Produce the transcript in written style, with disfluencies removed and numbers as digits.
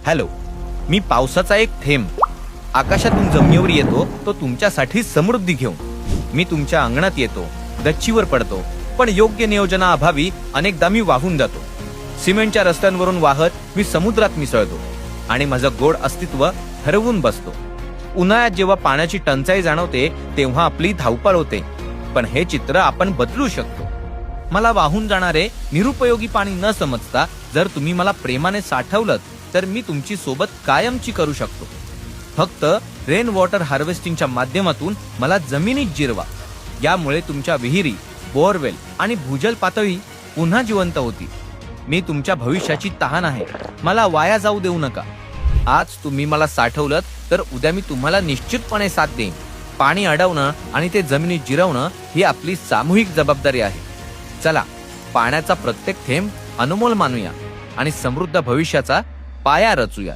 Hello, मी पावसाचा एक थेंब आकाशातून जमिनीवर येतो, तो तुमच्यासाठी समृद्धी घेऊन. मी तुमच्या अंगणात येतो, गच्चीवर पडतो, पण योग्य नियोजनाअभावी अनेकदा मी वाहून जातो. सिमेंटच्या रस्त्यांवरून वाहत मी समुद्रात मिसळतो आणि माझं गोड अस्तित्व हरवून बसतो. उन्हाळ्यात जेव्हा पाण्याची टंचाई जाणवते तेव्हा आपली धावपळ होते, पण हे चित्र आपण बदलू शकतो. मला वाहून जाणारे निरुपयोगी पाणी न समजता जर तुम्ही मला प्रेमाने साठवलं तर मी तुमची सोबत कायमची करू शकतो. फक्त रेन वॉटर हार्वेस्टिंगच्या माध्यमातून मला जमिनीत जिरवा. यामुळे तुमच्या विहिरी, बोअरवेल आणि भूजल पातळी पुन्हा जिवंत होती. मी तुमच्या भविष्याची तहान आहे. मला वाया जाऊ देऊ नका. आज तुम्ही मला साठवलं तर उद्या मी तुम्हाला निश्चितपणे साथ देईन. पाणी अडवणं आणि ते जमिनीत जिरवणं ही आपली सामूहिक जबाबदारी आहे. चला, पाण्याचा प्रत्येक थेंब अनमोल मानूया आणि समृद्ध भविष्याचा पाया रचूया.